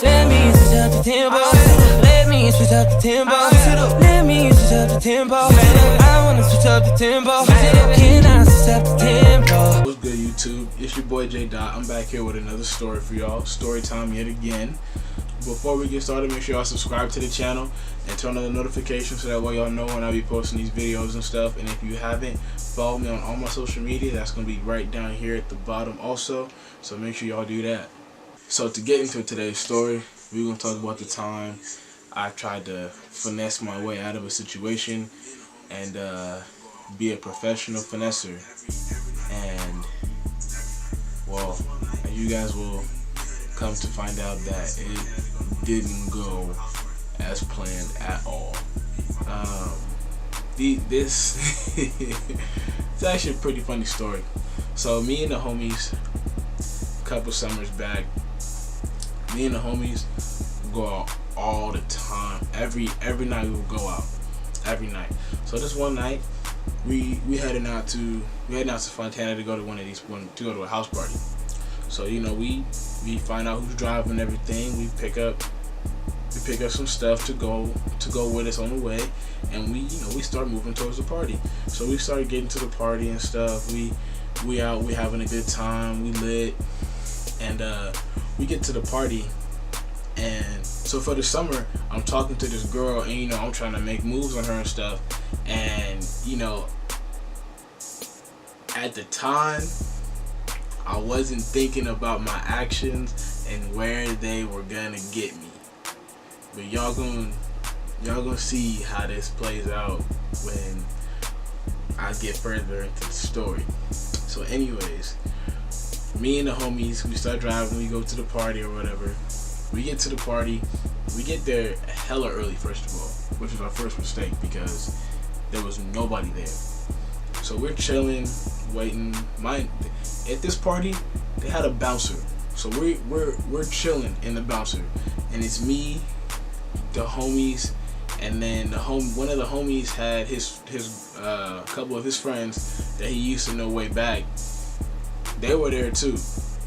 Let me switch up the tempo. Let me switch up the tempo. Let me switch up the tempo. I wanna switch up the tempo. Can I switch up the tempo? What's good, YouTube? It's your boy J Dot. I'm back here with another story for y'all. Story time yet again. Before we get started, make sure y'all subscribe to the channel and turn on the notifications so that way y'all know when I be posting these videos and stuff. And if you haven't, follow me on all my social media. That's going to be right down here at the bottom also. So make sure y'all do that. So to get into today's story, we're going to talk about the time I tried to finesse my way out of a situation and be a professional finesser. And, well, you guys will come to find out that it didn't go as planned at all. This it's actually a pretty funny story. So me and the homies, a couple summers back, me and the homies go out all the time. Every night we would go out. Every night. So this one night we heading out to Fontana to go to a house party. So we find out who's driving and everything. We pick up some stuff to go with us on the way, and we start moving towards the party. So we started getting to the party and stuff. We out, we having a good time, we lit, and we get to the party. And so for the summer, I'm talking to this girl, and I'm trying to make moves on her and stuff. And at the time, I wasn't thinking about my actions and where they were gonna get me. But y'all gonna see how this plays out when I get further into the story. So anyways, me and the homies, we start driving, we go to the party or whatever. We get to the party, we get there hella early first of all, which was our first mistake because there was nobody there. So we're chilling, waiting. At this party, they had a bouncer. So we're chilling in the bouncer, and it's me, the homies, and then one of the homies had his couple of his friends that he used to know way back. They were there too,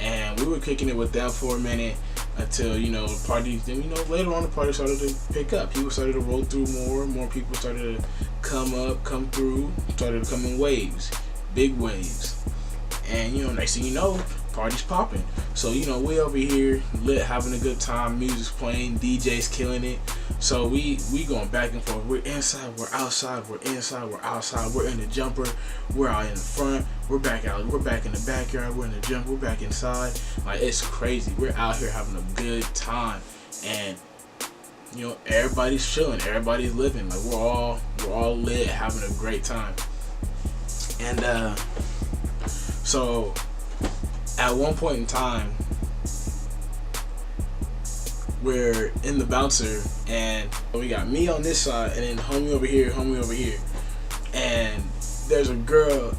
and we were kicking it with them for a minute until the party. Then later on the party started to pick up. People started to roll through more people started to come through, started to come in waves, big waves. And next thing you know, party's popping. So we over here lit, having a good time, music's playing, DJ's killing it. So we going back and forth. We're inside, we're outside, we're inside, we're outside, we're in the jumper, we're out in the front, we're back out, we're back in the backyard, we're in the jumper, we're back inside. Like, it's crazy. We're out here having a good time, and everybody's chilling, everybody's living. Like, we're all lit, having a great time. And so at one point in time, we're in the bouncer, and we got me on this side, and then homie over here, and there's a girl.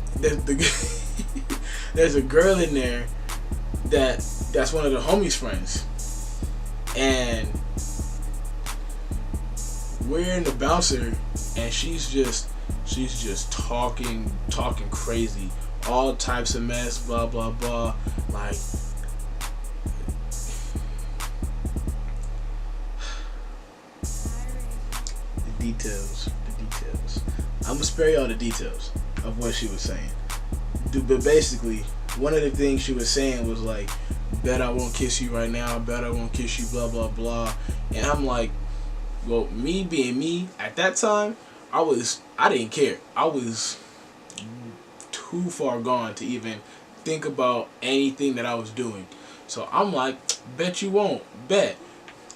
There's a girl in there that's one of the homies' friends, and we're in the bouncer, and she's just talking crazy. All types of mess, blah blah blah. Like, the details. I'm gonna spare y'all the details of what she was saying. But basically, one of the things she was saying was like, "Bet I won't kiss you right now. Bet I won't kiss you." Blah blah blah. And I'm like, well, me being me at that time, I didn't care. I was too far gone to even think about anything that I was doing. So I'm like, bet you won't. Bet.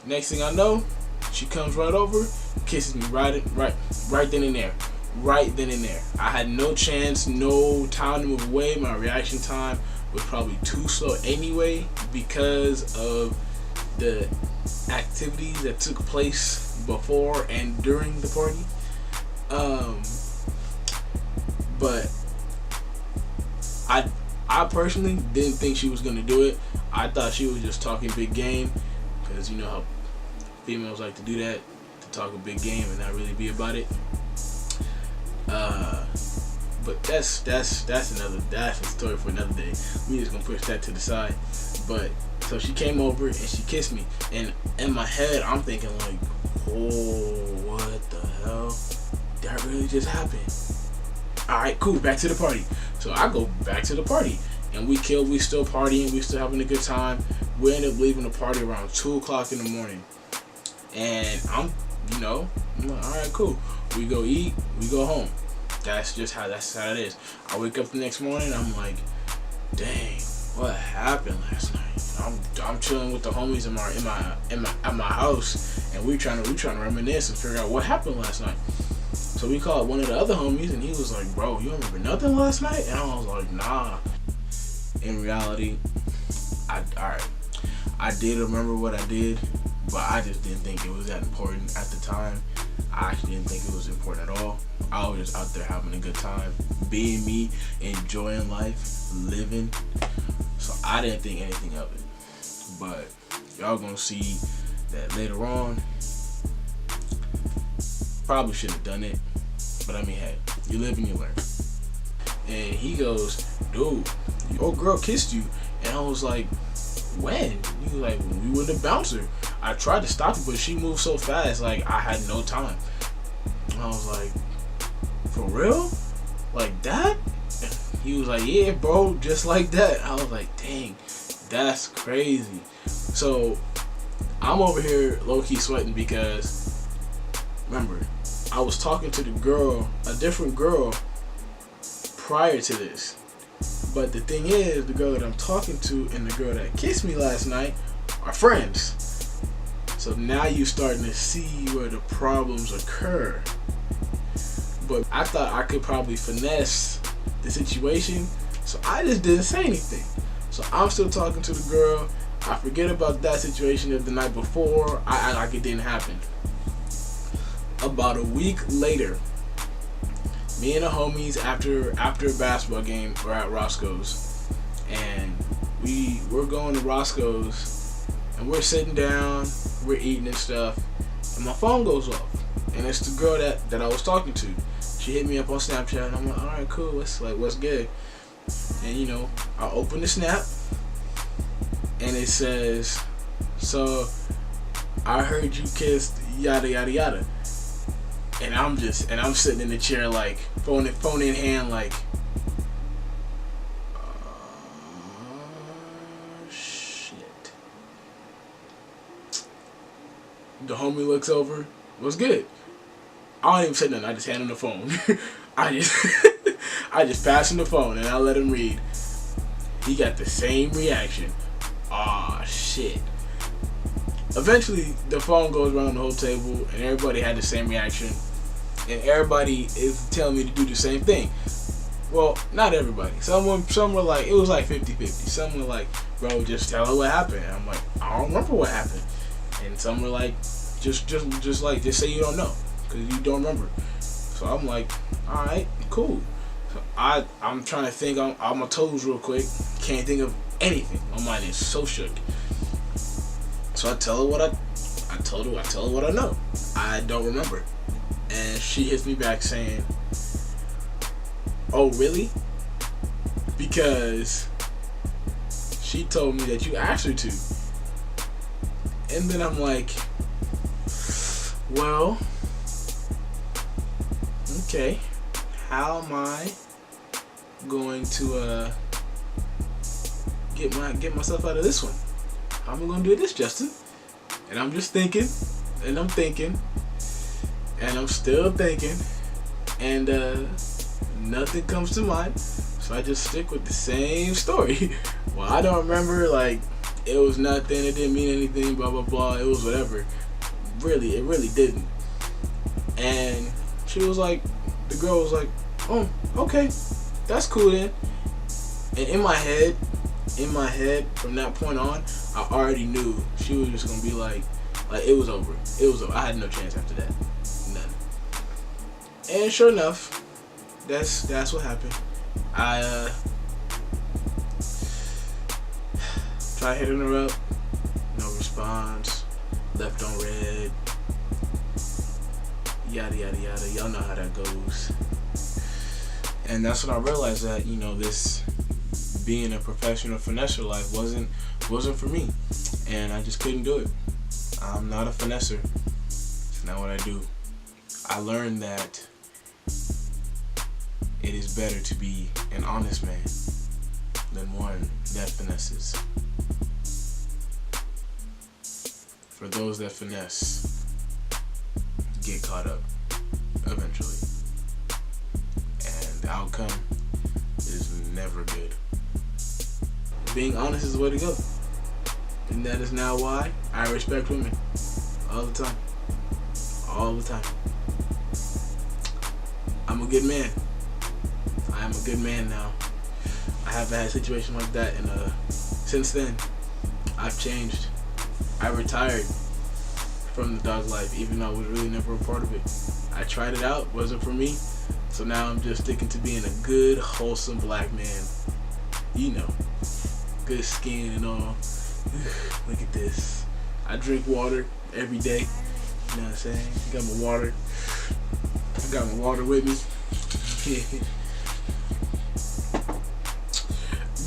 Next thing I know, she comes right over, kisses me right then and there. Right then and there. I had no chance, no time to move away. My reaction time was probably too slow anyway because of the activities that took place before and during the party. But I personally didn't think she was gonna do it. I thought she was just talking big game, because you know how females like to do that, to talk a big game and not really be about it. But that's a story for another day. We just gonna push that to the side. But so she came over and she kissed me, and in my head I'm thinking like, oh, what the hell? That really just happened. Alright, cool, back to the party. So I go back to the party, and we still partying, we still having a good time. We end up leaving the party around 2 o'clock in the morning. And I'm like, alright, cool. We go eat, we go home. That's how it is. I wake up the next morning, I'm like, dang, what happened last night? I'm chilling with the homies at my house, and we trying to reminisce and figure out what happened last night. So we called one of the other homies, and he was like, bro, you don't remember nothing last night? And I was like, nah. In reality, I did remember what I did, but I just didn't think it was that important at the time. I actually didn't think it was important at all. I was just out there having a good time, being me, enjoying life, living. So I didn't think anything of it. But y'all gonna see that later on. Probably shouldn't have done it, but I mean, hey, you live and you learn. And he goes, dude, your girl kissed you. And I was like, when? He was like, when we were in the bouncer. I tried to stop her, but she moved so fast, like I had no time. And I was like, for real? Like that? He was like, yeah, bro, just like that. I was like, dang, that's crazy. So I'm over here low-key sweating because, remember, I was talking to the girl, a different girl, prior to this. But the thing is, the girl that I'm talking to and the girl that kissed me last night are friends. So now you're starting to see where the problems occur. But I thought I could probably finesse the situation, so I just didn't say anything. So I'm still talking to the girl. I forget about that situation of the night before. I act like it didn't happen. About a week later, me and the homies after a basketball game were at Roscoe's, and we're going to Roscoe's, and we're sitting down, we're eating and stuff, and my phone goes off, and it's the girl that I was talking to. She hit me up on Snapchat, and I'm like, all right, cool, what's good? And I open the snap, and it says, so I heard you kissed yada yada yada. And I'm sitting in the chair like phone in hand, like, shit. The homie looks over. What's good? I don't even say nothing. I just hand him the phone. I just pass him the phone and I let him read. He got the same reaction. Aw, shit. Eventually, the phone goes around the whole table and everybody had the same reaction. And everybody is telling me to do the same thing. Well, not everybody. Some were like, it was like 50-50. Some were like, bro, just tell her what happened. And I'm like, I don't remember what happened. And some were like, just say you don't know, because you don't remember. So I'm like, all right, cool. So I'm trying to think on my toes real quick. Can't think of anything. My mind is so shook. So I tell her what I told her what I know. I don't remember. And she hits me back saying, oh, really? Because she told me that you asked her to. And then I'm like, well, okay, how am I going to get myself out of this one? How am I going to do this, Justin? And I'm just thinking, and I'm thinking, and I'm still thinking, and nothing comes to mind. So I just stick with the same story. Well, I don't remember, like, it was nothing, it didn't mean anything, blah, blah, blah, it was whatever. Really, it really didn't. And she was like, the girl was like, oh, okay, that's cool then. And in my head, from that point on, I already knew she was just gonna be like it was over. It was over. I had no chance after that. None. And sure enough, that's what happened. I tried hitting her up, no response, left on red, yada yada yada. Y'all know how that goes. And that's when I realized that, this being a professional finesser life wasn't wasn't for me, and I just couldn't do it. I'm not a finesser. It's not what I do. I learned that it is better to be an honest man than one that finesses. For those that finesse, get caught up eventually, and the outcome is never good. Being honest is the way to go, and that is now why I respect women all the time. All the time. I'm a good man. I am a good man now. I haven't had a situation like that, and since then, I've changed. I retired from the dog life, even though I was really never a part of it. I tried it out, wasn't for me, so now I'm just sticking to being a good, wholesome black man. You know, good skin and all. Look at this. I drink water every day. You know what I'm saying? Got my water. I got my water with me.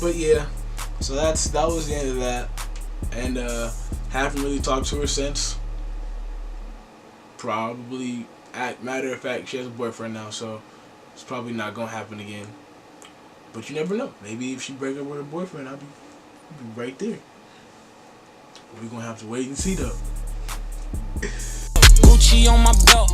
But yeah, so that was the end of that, and haven't really talked to her since. Probably, matter of fact, she has a boyfriend now, so it's probably not gonna happen again. But you never know. Maybe if she break up with her boyfriend, I'll be right there. We're gonna have to wait and see though. Gucci on my belt.